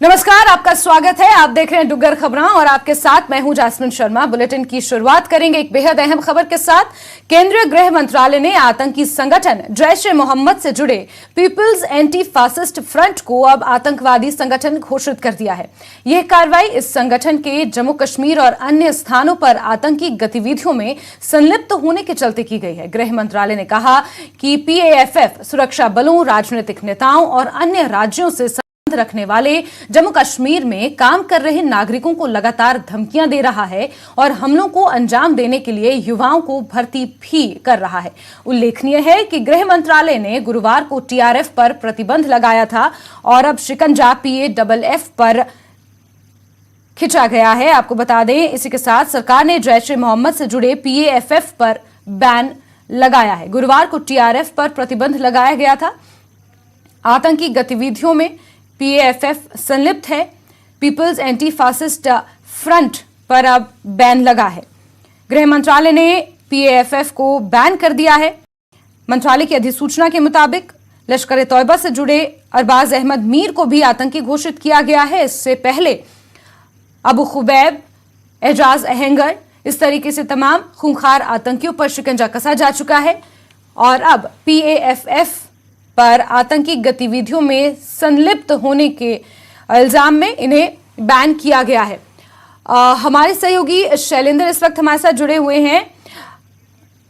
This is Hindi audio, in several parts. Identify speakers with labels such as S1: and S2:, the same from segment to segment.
S1: नमस्कार, आपका स्वागत है। आप देख रहे हैं डुग्गर खबरें और आपके साथ मैं हूं जासमिन शर्मा। बुलेटिन की शुरुआत करेंगे एक बेहद अहम खबर के साथ। केंद्रीय गृह मंत्रालय ने आतंकी संगठन जैश-ए-मोहम्मद से जुड़े पीपल्स एंटी फासिस्ट फ्रंट को अब आतंकवादी संगठन घोषित कर दिया है। यह कार्रवाई इस संगठन के जम्मू कश्मीर और अन्य स्थानों पर आतंकी गतिविधियों में संलिप्त होने के चलते की गई है। गृह मंत्रालय ने कहा कि पीएएफएफ सुरक्षा बलों, राजनीतिक नेताओं और अन्य राज्यों से रखने वाले जम्मू कश्मीर में काम कर रहे नागरिकों को लगातार धमकियां दे रहा है और हमलों को अंजाम देने के लिए युवाओं को भर्ती भी कर रहा है। उल्लेखनीय है कि गृह मंत्रालय ने गुरुवार को टीआरएफ पर प्रतिबंध लगाया था और अब शिकंजा पीएएफएफ पर खिंचा गया है। आपको बता दें, इसी के साथ सरकार ने जैश-ए-मोहम्मद से जुड़े पीएएफएफ पर बैन लगाया है। गुरुवार को टीआरएफ पर प्रतिबंध लगाया गया था। आतंकी गतिविधियों में पीएएफएफ संलिप्त है। पीपल्स एंटी फासिस्ट फ्रंट पर अब बैन लगा है। गृह मंत्रालय ने पीएएफएफ को बैन कर दिया है। मंत्रालय की अधिसूचना के मुताबिक लश्कर ए तौयबा से जुड़े अरबाज अहमद मीर को भी आतंकी घोषित किया गया है। इससे पहले अबू खुबैब, एजाज अहंगर, इस तरीके से तमाम खूंखार आतंकियों पर शिकंजा कसा जा चुका है और अब पीएएफएफ पर आतंकी गतिविधियों में संलिप्त होने के इल्जाम में इन्हें बैन किया गया है। हमारे सहयोगी शैलेंद्र इस वक्त हमारे साथ जुड़े हुए हैं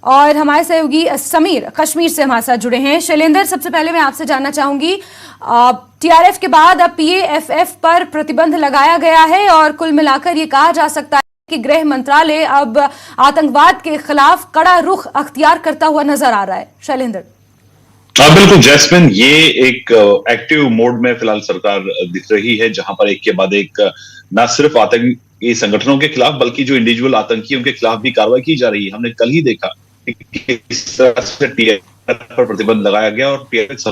S1: और हमारे सहयोगी समीर कश्मीर से हमारे साथ जुड़े हैं। शैलेंद्र, सबसे पहले मैं आपसे जानना चाहूंगी, टीआरएफ के बाद अब पीएएफएफ पर प्रतिबंध लगाया गया है और कुल मिलाकर ये कहा जा सकता है कि गृह मंत्रालय अब आतंकवाद के खिलाफ कड़ा रुख अख्तियार करता हुआ नजर आ रहा है। शैलेंद्र।
S2: हाँ बिल्कुल जैस्मिन, ये एक एक्टिव मोड में फिलहाल सरकार दिख रही है, जहां पर एक के बाद एक न सिर्फ आतंकी संगठनों के खिलाफ बल्कि जो इंडिविजुअल आतंकी उनके खिलाफ भी कार्रवाई की जा रही है। हमने कल ही देखा कि किस तरह से टीआरएफ पर प्रतिबंध लगाया गया और टीआरएफ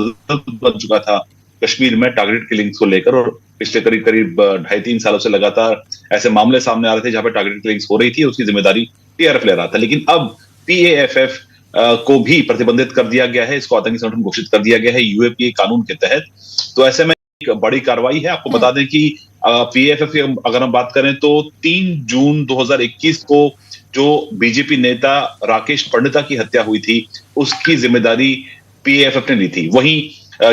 S2: बन चुका था कश्मीर में टारगेटेड किलिंग्स को लेकर, और पिछले करीब 2.5-3 सालों से लगातार ऐसे मामले सामने आ रहे थे जहां पर टारगेटेड किलिंग्स हो रही थी, उसकी जिम्मेदारी टीआरएफ ले रहा था। लेकिन अब पीएएफएफ को भी प्रतिबंधित कर दिया गया है, इसको आतंकी संगठन घोषित कर दिया गया है यूएपीए कानून के तहत। तो ऐसे में एक बड़ी कार्रवाई है। आपको बता दें कि पीएएफएफ की अगर हम बात करें तो 3 जून 2021 को जो बीजेपी नेता राकेश पंडिता की हत्या हुई थी, उसकी जिम्मेदारी पीएएफएफ ने ली थी। वहीं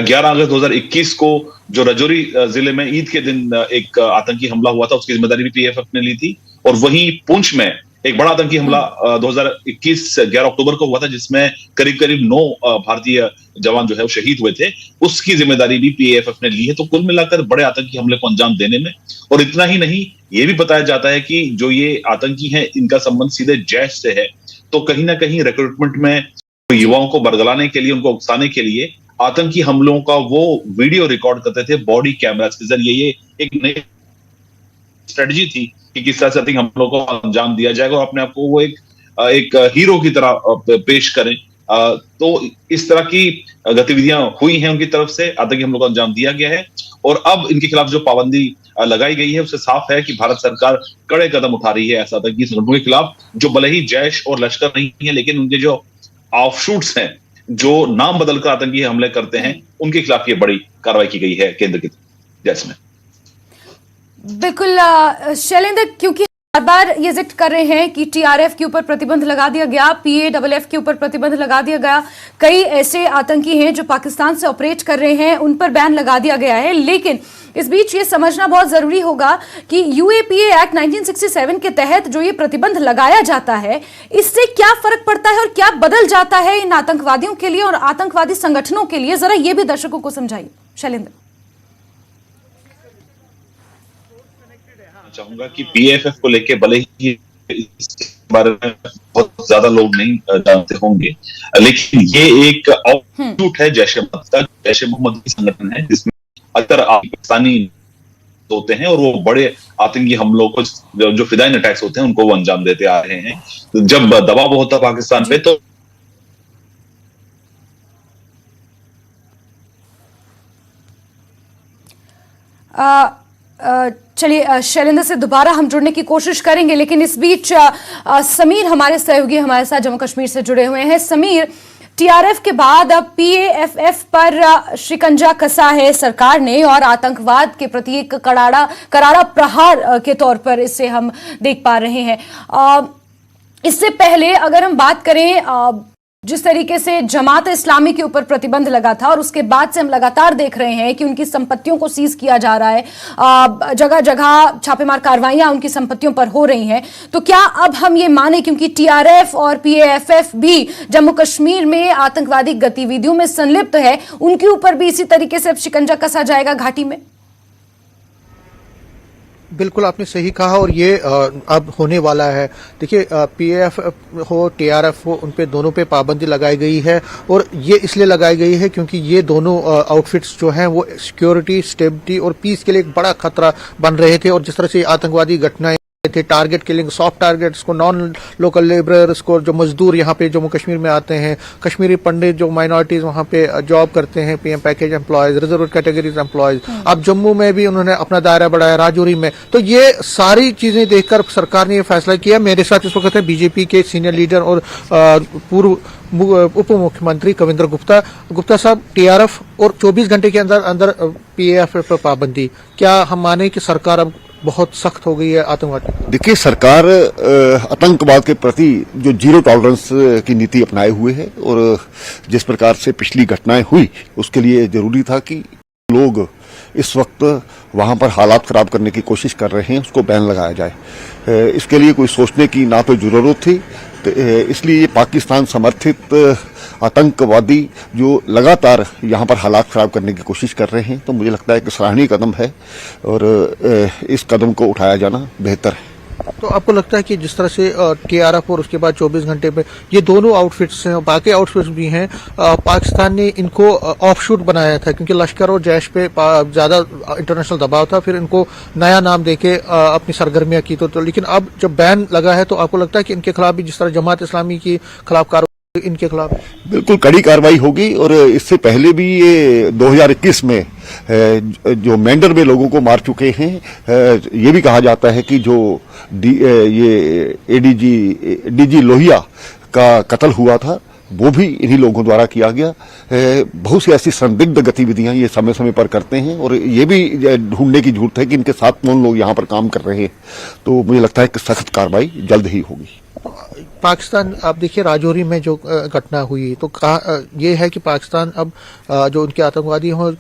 S2: 11 अगस्त 2021 को जो रजौरी जिले में ईद के दिन एक आतंकी हमला हुआ था, उसकी जिम्मेदारी भी पीएएफएफ ने ली थी। और वहीं पुंछ में एक बड़ा आतंकी हमला 2021 11 अक्टूबर को हुआ था, जिसमें करीब 9 भारतीय जवान जो है वो शहीद हुए थे, उसकी जिम्मेदारी भी पीएएफएफ ने ली है। तो कुल मिलाकर बड़े आतंकी हमले को अंजाम देने में, और इतना ही नहीं, ये भी बताया जाता है कि जो ये आतंकी हैं इनका संबंध सीधे जैश से है। तो कहीं ना कहीं रिक्रूटमेंट में युवाओं को बरगलाने के लिए, उनको उकसाने के लिए आतंकी हमलों का वो वीडियो रिकॉर्ड करते थे बॉडी कैमरास के जरिए। ये एक नई स्ट्रेटजी थी कि किस तरह से आतंकी हमलों को अंजाम दिया जाएगा और अपने आप को वो एक हीरो की तरह पेश करें। तो इस तरह की गतिविधियां हुई हैं उनकी तरफ से, आतंकी हमलों को अंजाम दिया गया है और अब इनके खिलाफ जो पाबंदी लगाई गई है उससे साफ है कि भारत सरकार कड़े कदम उठा रही है ऐसे आतंकी संगठनों के खिलाफ, जो भले ही जैश और लश्कर नहीं है लेकिन उनके जो ऑफशूट्स हैं, जो नाम बदलकर आतंकी हमले करते हैं, उनके खिलाफ ये बड़ी कार्रवाई की गई है केंद्र की तरफ में।
S1: बिल्कुल शैलेंद्र, क्योंकि बार बार ये जिक्र कर रहे हैं कि टीआरएफ के ऊपर प्रतिबंध लगा दिया गया, पीएएफएफ के ऊपर प्रतिबंध लगा दिया गया, कई ऐसे आतंकी हैं जो पाकिस्तान से ऑपरेट कर रहे हैं, उन पर बैन लगा दिया गया है। लेकिन इस बीच ये समझना बहुत जरूरी होगा कि यूएपीए एक्ट 1967 के तहत जो ये प्रतिबंध लगाया जाता है, इससे क्या फर्क पड़ता है और क्या बदल जाता है इन आतंकवादियों के लिए और आतंकवादी संगठनों के लिए, जरा ये भी दर्शकों को समझाइए शैलेंद्र।
S2: चाहूंगा कि पीएएफएफ को लेके भले ही इस बारे में बहुत ज्यादा लोग नहीं जानते होंगे, लेकिन ये एक आउटपुट है जैश-ए-मोहम्मद का। जैश-ए-मोहम्मद की संगठन है जिसमें अक्सर पाकिस्तानी होते हैं और वो बड़े आतंकी हमलों को, जो फिदाइन अटैक्स होते हैं, उनको वो अंजाम देते आ रहे हैं। जब दबाव होता पाकिस्तान पे तो
S1: चलिए शैलेंद्र से दोबारा हम जुड़ने की कोशिश करेंगे, लेकिन इस बीच समीर हमारे सहयोगी हमारे साथ जम्मू कश्मीर से जुड़े हुए हैं। समीर, टीआरएफ के बाद अब पीएएफएफ पर शिकंजा कसा है सरकार ने और आतंकवाद के प्रति एक करारा प्रहार के तौर पर इसे हम देख पा रहे हैं। इससे पहले अगर हम बात करें जिस तरीके से जमात इस्लामी के ऊपर प्रतिबंध लगा था और उसके बाद से हम लगातार देख रहे हैं कि उनकी संपत्तियों को सीज किया जा रहा है, जगह जगह छापेमार कार्रवाइयां उनकी संपत्तियों पर हो रही हैं, तो क्या अब हम ये माने, क्योंकि टीआरएफ और पीएएफएफ भी जम्मू कश्मीर में आतंकवादी गतिविधियों में संलिप्त है, उनके ऊपर भी इसी तरीके से अब शिकंजा कसा जाएगा घाटी में?
S3: बिल्कुल आपने सही कहा और ये अब होने वाला है। देखिए पीएएफ हो टीआरएफ हो, उन पे दोनों पे पाबंदी लगाई गई है और ये इसलिए लगाई गई है क्योंकि ये दोनों आउटफिट्स जो हैं वो सिक्योरिटी, स्टेबिलिटी और पीस के लिए एक बड़ा खतरा बन रहे थे। और जिस तरह से आतंकवादी घटनाएं थे, टारगेट किलिंग, सॉफ्ट टारगेट्स को, नॉन लोकल लेबरर्स को, जो मजदूर यहाँ पे जम्मू कश्मीर में आते हैं, कश्मीरी पंडित जो माइनॉरिटीज वहाँ पे जॉब करते हैं, PM package employees, reserve categories employees, अब जम्मू में भी उन्होंने अपना दायरा बढ़ाया, राजौरी में। तो ये सारी चीजें देखकर सरकार ने ये फैसला किया। मेरे साथ इस वक्त है बीजेपी के सीनियर लीडर और पूर्व उप मुख्यमंत्री कविंद्र गुप्ता। गुप्ता साहब, टीआरएफ और 24 घंटे के अंदर अंदर पीएएफएफ पर पाबंदी, क्या हम माने कि सरकार अब बहुत सख्त हो गई है आतंकवाद?
S4: देखिए, सरकार आतंकवाद के प्रति जो जीरो टॉलरेंस की नीति अपनाए हुए है और जिस प्रकार से पिछली घटनाएं हुई उसके लिए जरूरी था कि लोग इस वक्त वहां पर हालात खराब करने की कोशिश कर रहे हैं उसको बैन लगाया जाए। इसके लिए कोई सोचने की ना तो जरूरत थी, तो इसलिए ये पाकिस्तान समर्थित आतंकवादी जो लगातार यहाँ पर हालात खराब करने की कोशिश कर रहे हैं, तो मुझे लगता है कि सराहनीय कदम है और इस कदम को उठाया जाना बेहतर है।
S3: तो आपको लगता है कि जिस तरह से टीआरएफ और उसके बाद 24 घंटे पे ये दोनों आउटफिट्स हैं, बाकी आउटफिट्स भी हैं, पाकिस्तान ने इनको ऑफशूट बनाया था क्योंकि लश्कर और जैश पे ज्यादा इंटरनेशनल दबाव था, फिर इनको नया नाम देके अपनी सरगर्मियां की। तो लेकिन अब जब बैन लगा है तो आपको लगता है कि इनके खिलाफ भी जिस तरह जमात इस्लामी के खिलाफ कार्रवाई, इनके खिलाफ
S4: बिल्कुल कड़ी कार्रवाई होगी। और इससे पहले भी ये 2021 में जो मेंढर में लोगों को मार चुके हैं, ये भी कहा जाता है कि जो ये डीजी लोहिया का कत्ल हुआ था वो भी इन्हीं लोगों द्वारा किया गया। बहुत सी ऐसी संदिग्ध गतिविधियां ये समय समय पर करते हैं और ये भी ढूंढने की जरूरत है कि इनके साथ कौन लोग यहाँ पर काम कर रहे हैं। तो मुझे लगता है कि सख्त कार्रवाई जल्द ही होगी।
S3: पाकिस्तान, आप देखिए राजौरी में जो घटना हुई, तो कहा ये है कि पाकिस्तान अब जो उनके आतंकवादी हों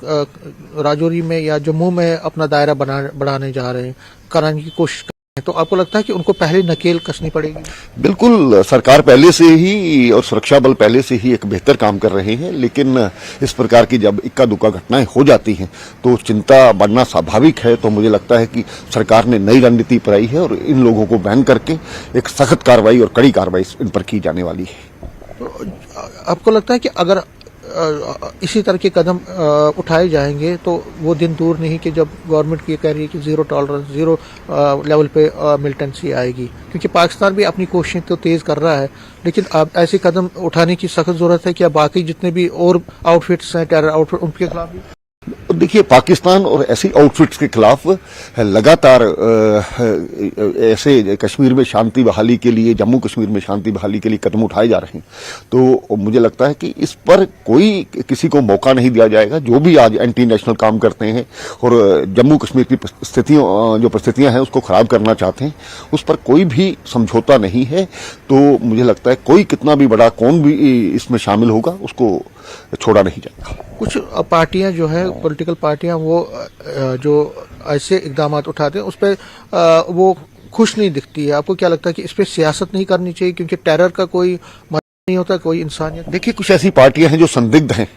S3: राजौरी में या जम्मू में अपना दायरा बढ़ाने जा रहे हैं, कराने की कोशिश कर रहे हैं, तो आपको लगता है कि उनको पहले नकेल कसनी पड़ेगी?
S4: बिल्कुल, सरकार पहले से ही और सुरक्षा बल पहले से ही एक बेहतर काम कर रहे हैं, लेकिन इस प्रकार की जब इक्का दुक्का घटनाएं हो जाती हैं तो चिंता बढ़ना स्वाभाविक है। तो मुझे लगता है कि सरकार ने नई रणनीति अपनाई है और इन लोगों को बैन करके एक सख्त कार्रवाई और कड़ी कार्रवाई इन पर की जाने वाली है।
S3: तो आपको लगता है कि अगर इसी तरह के कदम उठाए जाएंगे तो वो दिन दूर नहीं कि जब गवर्नमेंट ये कह रही है कि जीरो टॉलरेंस, जीरो लेवल पे मिलिटेंसी आएगी? क्योंकि पाकिस्तान भी अपनी कोशिशें तो तेज कर रहा है, लेकिन अब ऐसे कदम उठाने की सख्त जरूरत है कि बाकी जितने भी और आउटफिट्स हैं, टेरर आउटफिट, उनके खिलाफ भी।
S4: देखिए, पाकिस्तान और ऐसी आउटफिट्स के खिलाफ लगातार ऐसे कश्मीर में शांति बहाली के लिए, जम्मू कश्मीर में शांति बहाली के लिए कदम उठाए जा रहे हैं। तो मुझे लगता है कि इस पर कोई किसी को मौका नहीं दिया जाएगा। जो भी आज एंटी नेशनल काम करते हैं और जम्मू कश्मीर की जो परिस्थितियां हैं उसको खराब करना चाहते हैं, उस पर कोई भी समझौता नहीं है। तो मुझे लगता है कोई कितना भी बड़ा कौन भी इसमें शामिल होगा उसको छोड़ा नहीं जाएगा।
S3: कुछ पार्टियां जो है, पॉलिटिकल पार्टियां, वो जो ऐसे इकदाम उठाते हैं उस पर वो खुश नहीं दिखती है। आपको क्या लगता है कि इस पर सियासत नहीं करनी चाहिए क्योंकि टेरर का कोई मतलब नहीं होता, कोई इंसानियत?
S4: देखिए, कुछ ऐसी पार्टियां हैं जो संदिग्ध हैं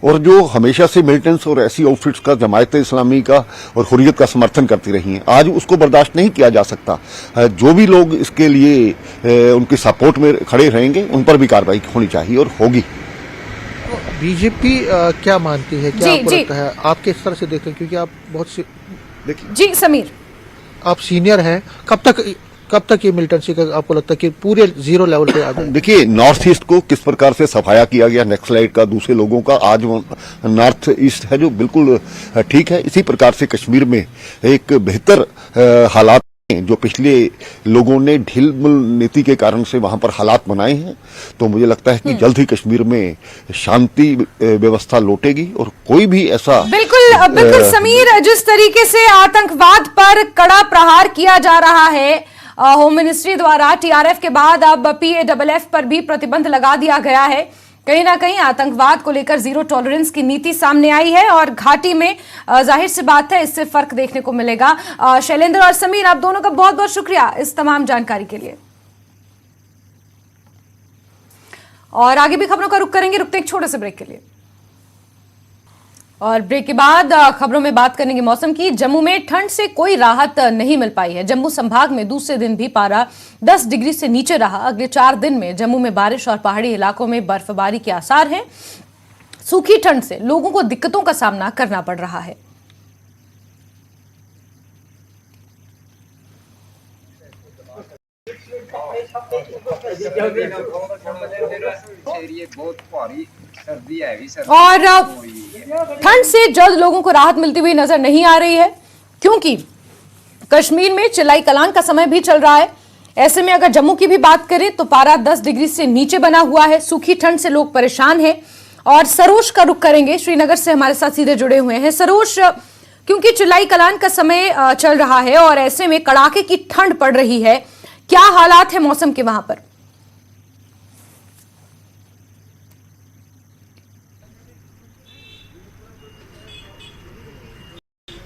S4: और जो हमेशा से मिलिटेंट्स और ऐसी आउटफिट्स का, जमायत इस्लामी का और हुर्रियत का समर्थन करती रही हैं। आज उसको बर्दाश्त नहीं किया जा सकता। जो भी लोग इसके लिए उनकी सपोर्ट में खड़े रहेंगे उन पर भी कार्रवाई होनी चाहिए और होगी।
S3: बीजेपी क्या मानती है, क्या आपको लगता है? आप किस तरह से देखते हैं, क्योंकि आप बहुत
S1: देखिए जी समीर,
S3: आप सीनियर हैं, कब तक ये मिलिटेंसी का आपको लगता है कि पूरे जीरो लेवल पे आ जाए?
S4: देखिए, नॉर्थ ईस्ट को किस प्रकार से सफाया किया गया नक्सलाइट का, दूसरे लोगों का, आज नॉर्थ ईस्ट है जो बिल्कुल ठीक है। इसी प्रकार से कश्मीर में एक बेहतर हालात जो पिछले लोगों ने ढीलमुल नीति के कारण से वहां पर हालात बनाए हैं, तो मुझे लगता है कि जल्द ही कश्मीर में शांति व्यवस्था लौटेगी और कोई भी ऐसा
S1: बिल्कुल समीर, जिस तरीके से आतंकवाद पर कड़ा प्रहार किया जा रहा है होम मिनिस्ट्री द्वारा, टीआरएफ के बाद अब पीएडब्ल्यूएफ पर भी प्रतिबंध लगा दिया गया है। कहीं ना कहीं आतंकवाद को लेकर जीरो टॉलरेंस की नीति सामने आई है और घाटी में जाहिर सी बात है इससे फर्क देखने को मिलेगा। शैलेंद्र और समीर, आप दोनों का बहुत बहुत शुक्रिया इस तमाम जानकारी के लिए। और आगे भी खबरों का रुख करेंगे, रुकते एक छोटे से ब्रेक के लिए। और ब्रेक के बाद खबरों में बात करेंगे मौसम की। जम्मू में ठंड से कोई राहत नहीं मिल पाई है। जम्मू संभाग में दूसरे दिन भी पारा 10 डिग्री से नीचे रहा। अगले 4 दिन में जम्मू में बारिश और पहाड़ी इलाकों में बर्फबारी के आसार हैं। सूखी ठंड से लोगों को दिक्कतों का सामना करना पड़ रहा है। और ठंड से जल्द लोगों को राहत मिलती हुई नजर नहीं आ रही है, क्योंकि कश्मीर में चिलाई कलान का समय भी चल रहा है। ऐसे में अगर जम्मू की भी बात करें तो पारा 10 डिग्री से नीचे बना हुआ है। सूखी ठंड से लोग परेशान हैं। और सरोज का रुख करेंगे, श्रीनगर से हमारे साथ सीधे जुड़े हुए हैं सरोज। क्योंकि चिलाई कलान का समय चल रहा है और ऐसे में कड़ाके की ठंड पड़ रही है, क्या हालात है मौसम के वहां पर?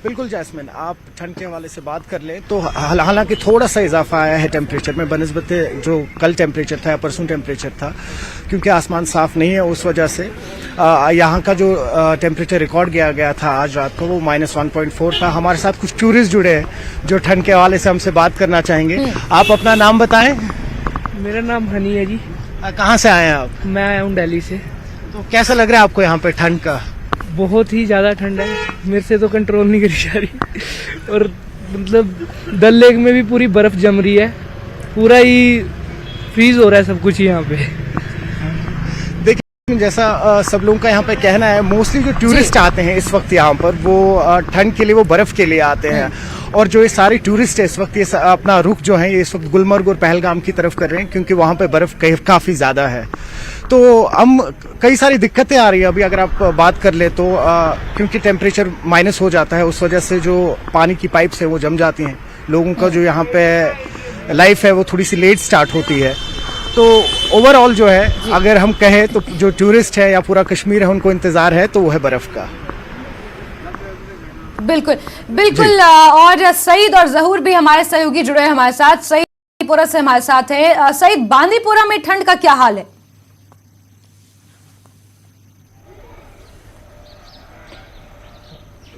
S3: बिल्कुल जैस्मिन, आप ठंड के हवाले से बात कर लें तो हालांकि थोड़ा सा इजाफा आया है टेम्परेचर में बनस्बत जो कल टेम्परेचर था या परसों टेम्परेचर था, क्योंकि आसमान साफ नहीं है। उस वजह से यहाँ का जो टेम्परेचर रिकॉर्ड किया गया था आज रात को वो -1.4 था। हमारे साथ कुछ टूरिस्ट जुड़े हैं जो ठंड के हवाले से हमसे बात करना चाहेंगे। आप अपना नाम बताएं।
S5: मेरा नाम हनी है जी।
S3: कहाँ से आए हैं आप?
S5: मैं आया हूँ दिल्ली से।
S3: तो कैसा लग रहा है आपको यहाँ पे ठंड का?
S5: बहुत ही ज़्यादा ठंड है, मेरे से तो कंट्रोल नहीं करी जा रही। और मतलब डल लेक में भी पूरी बर्फ जम रही है, पूरा ही फ्रीज हो रहा है सब कुछ यहाँ पे।
S3: देखिए, जैसा सब लोगों का यहाँ पे कहना है, मोस्टली जो टूरिस्ट आते हैं इस वक्त यहाँ पर वो ठंड के लिए, वो बर्फ के लिए आते हैं। और जो ये सारे टूरिस्ट है इस वक्त ये अपना रुख जो है ये इस वक्त गुलमर्ग और पहलगाम की तरफ कर रहे हैं, क्योंकि वहाँ पे बर्फ काफी ज्यादा है। तो हम कई सारी दिक्कतें आ रही है अभी अगर आप बात कर ले तो, क्योंकि टेम्परेचर माइनस हो जाता है, उस वजह से जो पानी की पाइप्स है वो जम जाती हैं। लोगों का जो यहाँ पे लाइफ है वो थोड़ी सी लेट स्टार्ट होती है। तो ओवरऑल जो है अगर हम कहें तो जो टूरिस्ट है या पूरा कश्मीर है उनको इंतजार है तो वो है बर्फ का।
S1: बिल्कुल बिल्कुल। और सईद और जहूर भी हमारे सहयोगी जुड़े हैं हमारे साथ। सईद बांदीपुरा से हमारे साथ है। सईद, बांदीपुरा में ठंड का क्या हाल है?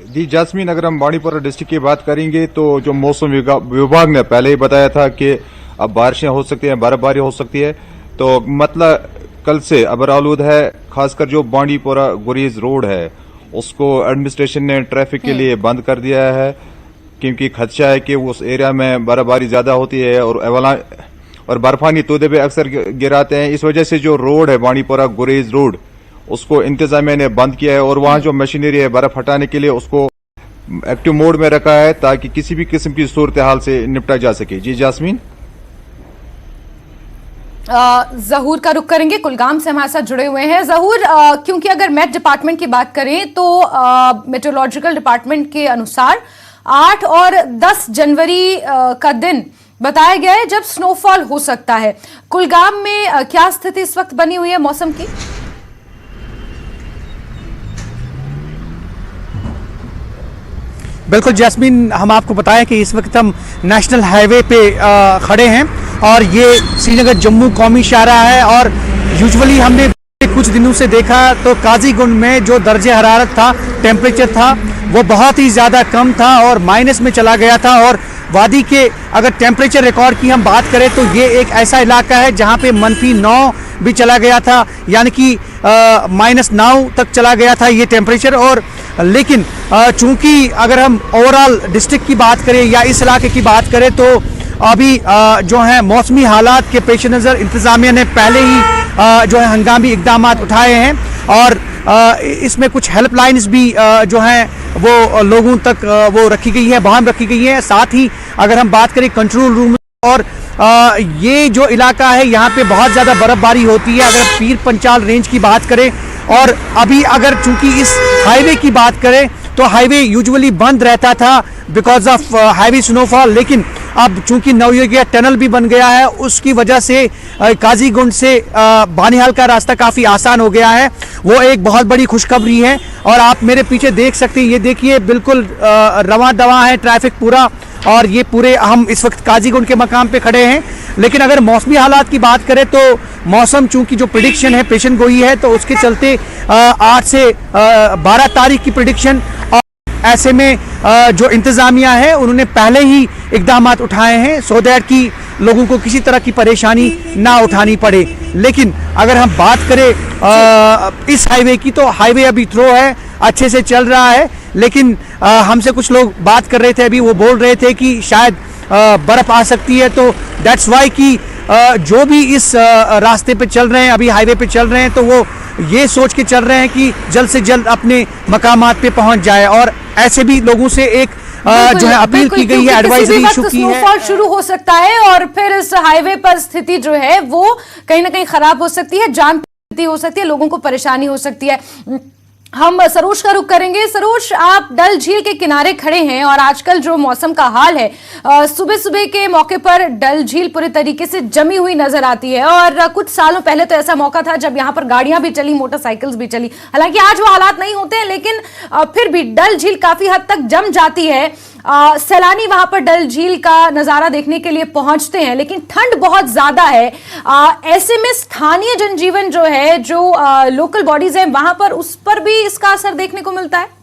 S6: जी जैस्मिन, अगर हम बांदीपुरा डिस्ट्रिक्ट की बात करेंगे तो जो मौसम विभाग ने पहले ही बताया था कि अब बारिशें हो सकती हैं, बर्फबारी हो सकती है, तो मतलब कल से अबर आलूद है। खासकर जो बांदीपुरा गुरेज रोड है उसको एडमिनिस्ट्रेशन ने ट्रैफिक के लिए बंद कर दिया है, क्योंकि खदशा है कि उस एरिया में बर्फबारी ज्यादा होती है और बर्फानी तोदे पे अक्सर गिराते हैं। इस वजह से जो रोड है बांदीपुरा गुरेज रोड उसको इंतजामिया ने बंद किया है और वहां जो मशीनरी है बर्फ हटाने के लिए उसको एक्टिव मोड में रखा है ताकि किसी भी किस्म की सूरत हाल से निपटा जा सके। जी जास्मीन।
S1: जहूर का रुख करेंगे, कुलगाम से हमारे साथ जुड़े हुए हैं। जहूर, क्योंकि अगर मेट डिपार्टमेंट की बात करें तो मेट्रोलॉजिकल डिपार्टमेंट के अनुसार 8 और 10 जनवरी का दिन बताया गया है जब स्नोफॉल हो सकता है। कुलगाम में क्या स्थिति इस वक्त बनी हुई है मौसम की?
S7: बिल्कुल जैस्मिन, हम आपको बताएं कि इस वक्त हम नेशनल हाईवे पे खड़े हैं और ये श्रीनगर जम्मू कौमी शाहराह है। और यूजुअली हमने कुछ दिनों से देखा तो काजीगुंड में जो दर्जे हरारत था, टेम्परेचर था, वो बहुत ही ज़्यादा कम था और माइनस में चला गया था। और वादी के अगर टेम्परेचर रिकॉर्ड की हम बात करें तो ये एक ऐसा इलाका है जहाँ पे -9 भी चला गया था, यानी कि -9 तक चला गया था ये टेम्परेचर। और लेकिन चूंकि अगर हम ओवरऑल डिस्ट्रिक्ट की बात करें या इस इलाके की बात करें तो अभी जो है मौसमी हालात के पेश नज़र इंतज़ामिया ने पहले ही जो है हंगामी इकदाम उठाए हैं और इसमें कुछ हेल्पलाइंस भी जो हैं वो लोगों तक वो रखी गई है, बहाल रखी गई है। साथ ही अगर हम बात करें कंट्रोल रूम और ये जो इलाका है यहाँ पे बहुत ज़्यादा बर्फबारी होती है। अगर पीर पंचाल रेंज की बात करें और अभी अगर चूंकि इस हाईवे की बात करें तो हाईवे यूजुअली बंद रहता था बिकॉज ऑफ हैवी स्नोफॉल, लेकिन अब चूंकि नवयुगिया टनल भी बन गया है उसकी वजह से काजीगुंड से बानिहाल का रास्ता काफ़ी आसान हो गया है। वो एक बहुत बड़ी खुशखबरी है। और आप मेरे पीछे देख सकते हैं, ये देखिए बिल्कुल रवां दवा है ट्रैफिक पूरा। और ये पूरे हम इस वक्त काजीगुंड के मकाम पे खड़े हैं। लेकिन अगर मौसमी हालात की बात करें तो मौसम चूंकि जो प्रिडिक्शन है पेशन गोई है, तो उसके चलते 8 से 12 तारीख की प्रिडिक्शन। और ऐसे में जो इंतजामिया है उन्होंने पहले ही इकदाम उठाए हैं सो दैट कि लोगों को किसी तरह की परेशानी ना उठानी पड़े। लेकिन अगर हम बात करें इस हाईवे की, तो हाईवे अभी थ्रो है, अच्छे से चल रहा है। लेकिन हमसे कुछ लोग बात कर रहे थे अभी, वो बोल रहे थे कि शायद बर्फ आ सकती है। तो दैट्स वाई कि जो भी इस रास्ते पे चल रहे हैं, अभी हाईवे पे चल रहे हैं, तो वो ये सोच के चल रहे हैं कि जल्द से जल्द अपने मकामात पे पहुंच जाए। और ऐसे भी लोगों से एक जो है अपील की गई है, एडवाइजरी इशू की है।
S1: स्नोफॉल शुरू हो सकता है और फिर इस हाईवे पर स्थिति जो है वो कहीं ना कहीं खराब हो सकती है, जान हो सकती है, लोगों को परेशानी हो सकती है। हम सरोज का रुख करेंगे। सरोज, आप डल झील के किनारे खड़े हैं और आजकल जो मौसम का हाल है, सुबह सुबह के मौके पर डल झील पूरे तरीके से जमी हुई नजर आती है। और कुछ सालों पहले तो ऐसा मौका था जब यहाँ पर गाड़ियां भी चली, मोटरसाइकिल्स भी चली। हालांकि आज वो हालात नहीं होते हैं, लेकिन फिर भी डल झील काफी हद तक जम जाती है। सैलानी वहां पर डल झील का नजारा देखने के लिए पहुंचते हैं, लेकिन ठंड बहुत ज्यादा है। ऐसे में स्थानीय जनजीवन जो है, जो लोकल बॉडीज हैं वहां पर, उस पर भी इसका असर देखने को मिलता है।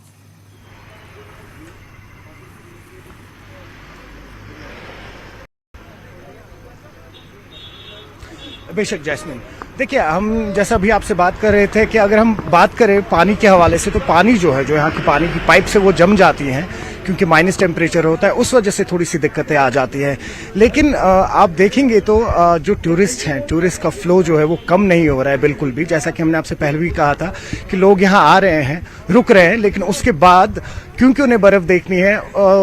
S3: बेशक जैस्मिन, देखिए हम जैसा भी आपसे बात कर रहे थे कि अगर हम बात करें पानी के हवाले से, तो पानी जो है, जो यहाँ की पानी की पाइप से वो जम जाती हैं क्योंकि माइनस टेम्परेचर होता है, उस वजह से थोड़ी सी दिक्कतें आ जाती हैं। लेकिन आप देखेंगे तो जो टूरिस्ट हैं, टूरिस्ट का फ्लो जो है वो कम नहीं हो रहा है बिल्कुल भी। जैसा कि हमने आपसे पहले भी कहा था कि लोग यहाँ आ रहे हैं, रुक रहे हैं, लेकिन उसके बाद क्योंकि उन्हें बर्फ़ देखनी है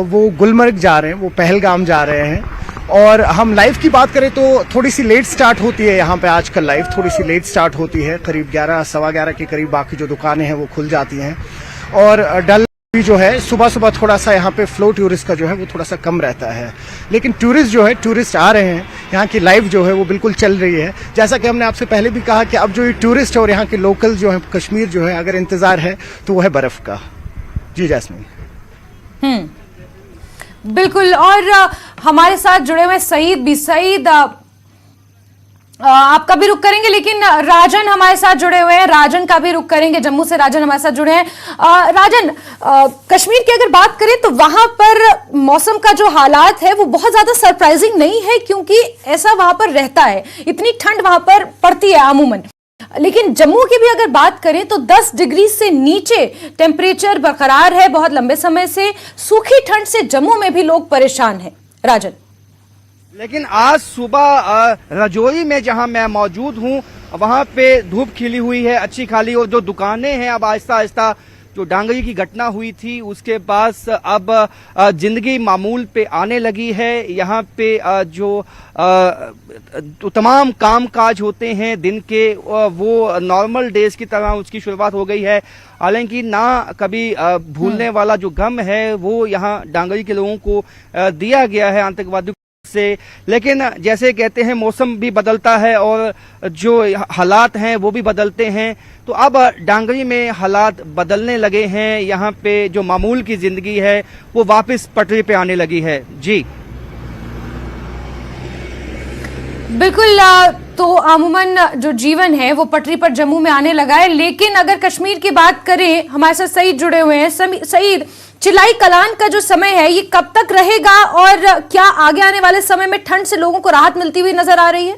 S3: वो गुलमर्ग जा रहे हैं, वो पहलगाम जा रहे हैं। और हम लाइव की बात करें तो थोड़ी सी लेट स्टार्ट होती है यहाँ पे आजकल, लाइव थोड़ी सी लेट स्टार्ट होती है, करीब 11 सवा 11 के करीब बाकी जो दुकानें हैं वो खुल जाती हैं। और डल भी जो है सुबह सुबह थोड़ा सा यहाँ पे फ्लो टूरिस्ट का जो है वो थोड़ा सा कम रहता है। लेकिन टूरिस्ट जो है, टूरिस्ट आ रहे हैं, यहाँ की लाइव जो है वो बिल्कुल चल रही है। जैसा कि हमने आपसे पहले भी कहा कि अब जो ये टूरिस्ट है और यहाँ के लोकल जो है, कश्मीर जो है, अगर इंतजार है तो वो है बर्फ का। जी जैस्मिन।
S1: बिल्कुल। और हमारे साथ जुड़े हुए सईद भी, सईद आपका भी रुख करेंगे, लेकिन राजन हमारे साथ जुड़े हुए हैं, राजन का भी रुख करेंगे। जम्मू से राजन हमारे साथ जुड़े हैं। राजन, कश्मीर की अगर बात करें तो वहां पर मौसम का जो हालात है वो बहुत ज्यादा सरप्राइजिंग नहीं है, क्योंकि ऐसा वहां पर रहता है, इतनी ठंड वहां पर पड़ती है अमूमन। लेकिन जम्मू की भी अगर बात करें तो 10 डिग्री से नीचे टेम्परेचर बरकरार है बहुत लंबे समय से। सूखी ठंड से जम्मू में भी लोग परेशान हैं। राजन,
S8: लेकिन आज सुबह रजौरी में जहां मैं मौजूद हूं वहां पे धूप खिली हुई है अच्छी खाली, और जो दुकानें हैं अब आहिस्ता आहिस्ता, जो डांगरी की घटना हुई थी उसके बाद अब जिंदगी मामूल पे आने लगी है। यहाँ पे जो तमाम काम काज होते हैं दिन के, वो नॉर्मल डेज की तरह उसकी शुरुआत हो गई है। हालांकि ना कभी भूलने वाला जो गम है वो यहाँ डांगरी के लोगों को दिया गया है आतंकवादियों से। लेकिन जैसे कहते हैं मौसम भी बदलता है और जो हालात हैं वो भी बदलते हैं, तो अब डांगरी में हालात बदलने लगे हैं। यहाँ पे जो मामूल की जिंदगी है वो वापस पटरी पे आने लगी है। जी
S1: बिल्कुल। तो अमूमन जो जीवन है वो पटरी पर जम्मू में आने लगा है। लेकिन अगर कश्मीर की बात करें, हमारे साथ सईद जुड़े हुए हैं। सईद, चिलाई कलान का जो समय है ये कब तक रहेगा और क्या आगे आने वाले समय में ठंड से लोगों को राहत मिलती हुई नजर आ रही है?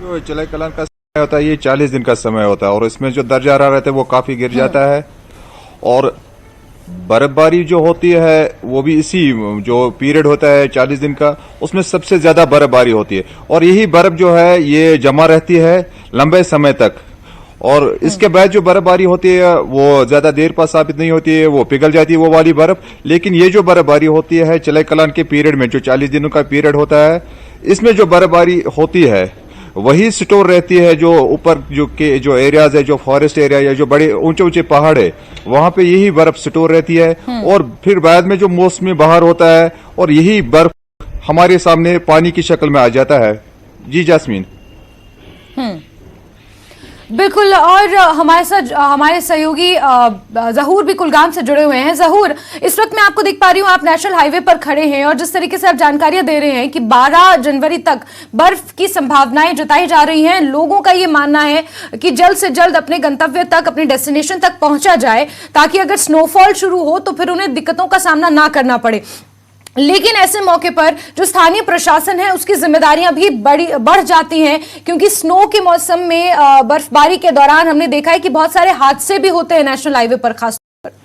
S6: जो चिलाई कलान का समय होता है ये 40 दिन का समय होता है और इसमें जो दर्जा हरारत है वो काफी गिर जाता है और बर्फबारी जो होती है वो भी इसी जो पीरियड होता है 40 दिन का, उसमें सबसे ज्यादा बर्फबारी होती है और यही बर्फ जो है ये जमा रहती है लंबे समय तक। और इसके बाद जो बर्फबारी होती है वो ज्यादा देर पर साबित नहीं होती है, वो पिघल जाती है वो वाली बर्फ। लेकिन ये जो बर्फबारी होती है चिलाई कलान के पीरियड में, जो 40 दिनों का पीरियड होता है, इसमें जो बर्फबारी होती है वही स्टोर रहती है जो ऊपर जो एरियाज है, जो फॉरेस्ट एरिया या जो बड़े ऊंचे ऊंचे पहाड़ है, वहां पे यही बर्फ स्टोर रहती है। और फिर बाद में जो मौसमी बहार होता है और यही बर्फ हमारे सामने पानी की शक्ल में आ जाता है। जी जास्मीन।
S1: बिल्कुल। और हमारे साथ हमारे सहयोगी जहूर भी कुलगाम से जुड़े हुए हैं। जहूर, इस वक्त मैं आपको देख पा रही हूँ, आप नेशनल हाईवे पर खड़े हैं और जिस तरीके से आप जानकारियां दे रहे हैं कि 12 जनवरी तक बर्फ की संभावनाएं जताई जा रही हैं। लोगों का ये मानना है कि जल्द से जल्द अपने गंतव्य तक, अपने डेस्टिनेशन तक पहुंचा जाए, ताकि अगर स्नोफॉल शुरू हो तो फिर उन्हें दिक्कतों का सामना ना करना पड़े। लेकिन ऐसे मौके पर जो स्थानीय प्रशासन है उसकी जिम्मेदारियां भी बढ़ जाती हैं, क्योंकि स्नो के मौसम में बर्फबारी के दौरान हमने देखा है कि बहुत सारे हादसे भी होते हैं नेशनल हाईवे पर खास तौर पर।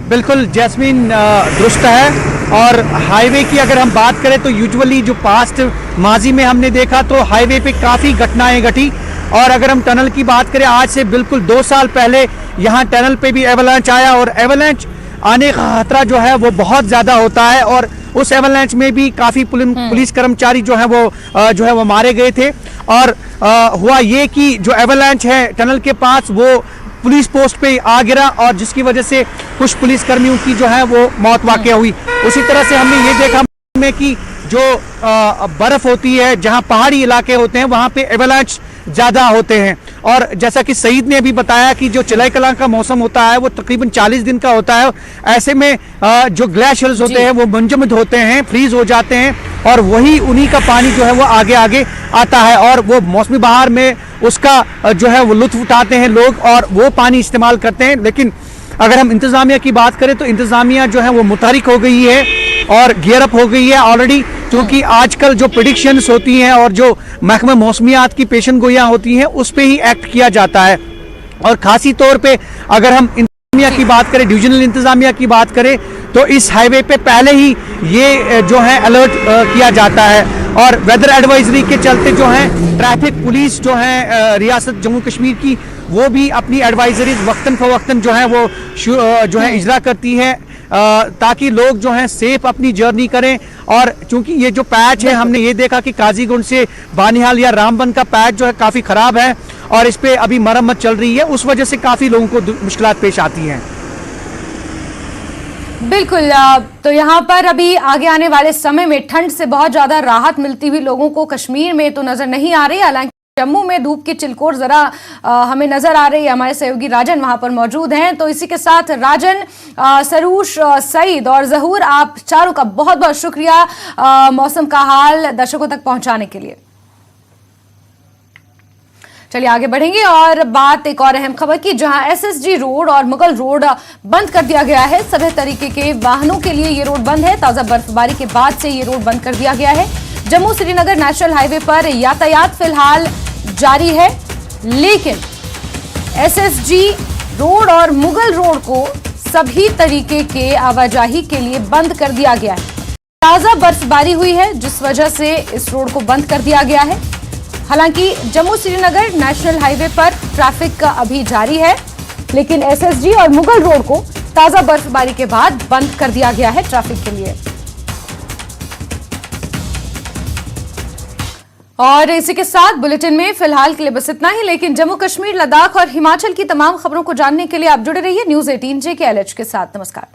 S7: बिल्कुल जैस्मीन, दुरुस्त है। और हाईवे की अगर हम बात करें तो यूजुअली जो पास्ट माजी में हमने देखा तो हाईवे पे काफ़ी घटनाएं घटी। और अगर हम टनल की बात करें, आज से बिल्कुल 2 साल पहले यहाँ टनल पे भी एवलांच आया और एवलांच आने का खतरा जो है वो बहुत ज़्यादा होता है। और उस एवलांच में भी काफ़ी पुलिस कर्मचारी जो है वो मारे गए थे। और हुआ ये कि जो एवलांच है टनल के पास वो पुलिस पोस्ट पे आ गिरा और जिसकी वजह से कुछ पुलिस कर्मियों की जो है वो मौत वाक़या हुई। उसी तरह से हमने ये देखा में कि जो बर्फ होती है, जहां पहाड़ी इलाके होते हैं वहां पे एवलांच ज़्यादा होते हैं। और जैसा कि सईद ने अभी बताया कि जो चिलाई कलां का मौसम होता है वो तकरीबन 40 दिन का होता है। ऐसे में जो ग्लेशियर्स होते हैं वो मुंजमद होते हैं, फ्रीज हो जाते हैं और वही उन्हीं का पानी जो है वो आगे आगे आता है और वो मौसमी बहार में उसका जो है वो लुत्फ उठाते हैं लोग और वो पानी इस्तेमाल करते हैं। लेकिन अगर हम इंतज़ामिया की बात करें तो इंतज़ामिया जो है वो मुतहरिक हो गई है और गियर अप हो गई है ऑलरेडी, क्योंकि आजकल जो प्रेडिक्शंस होती हैं और जो महकमा मौसमियात की पेशन गोइयाँ होती हैं उस पर ही एक्ट किया जाता है। और खासी तौर पे अगर हम इंतज़ामिया की बात करें, डिविजनल इंतज़ामिया की बात करें, तो इस हाईवे पे पहले ही ये जो है अलर्ट किया जाता है। और वेदर एडवाइजरी के चलते जो है ट्रैफिक पुलिस जो है रियासत जम्मू कश्मीर की, वो भी अपनी एडवाइजरीज वक्तन फवक्तन जो है वो जो है इजरा करती है ताकि लोग जो हैं सेफ अपनी जर्नी करें। और चूंकि ये जो पैच है, हमने ये देखा कि काजीगुंड से बानिहाल या रामबन का पैच जो है काफ़ी ख़राब है और इस पर अभी मरम्मत चल रही है, उस वजह से काफ़ी लोगों को मुश्किलात पेश आती हैं।
S1: बिल्कुल। तो यहाँ पर अभी आगे आने वाले समय में ठंड से बहुत ज़्यादा राहत मिलती हुई लोगों को कश्मीर में तो नज़र नहीं आ रही, हालांकि जम्मू में धूप की चिलकोर जरा हमें नजर आ रही है। हमारे सहयोगी राजन वहां पर मौजूद हैं। तो इसी के साथ राजन, सरूश, सईद और जहूर, आप चारों का बहुत बहुत शुक्रिया मौसम का हाल दर्शकों तक पहुंचाने के लिए। चलिए आगे बढ़ेंगे और बात एक और अहम खबर की, जहां एसएसजी रोड और मुगल रोड बंद कर दिया गया है। सभी तरीके के वाहनों के लिए ये रोड बंद है। ताजा बर्फबारी के बाद से ये रोड बंद कर दिया गया है। जम्मू श्रीनगर नेशनल हाईवे पर यातायात फिलहाल जारी है, लेकिन एसएसजी रोड और मुगल रोड को सभी तरीके के आवाजाही के लिए बंद कर दिया गया है। ताजा बर्फबारी हुई है जिस वजह से इस रोड को बंद कर दिया गया है। हालांकि जम्मू श्रीनगर नेशनल हाईवे पर ट्रैफिक अभी जारी है, लेकिन एसएसजी और मुगल रोड को ताजा बर्फबारी के बाद बंद कर दिया गया है ट्रैफिक के लिए। और इसी के साथ बुलेटिन में फिलहाल के लिए बस इतना ही, लेकिन जम्मू कश्मीर, लद्दाख और हिमाचल की तमाम खबरों को जानने के लिए आप जुड़े रहिए न्यूज़ 18 JKLH के साथ। नमस्कार।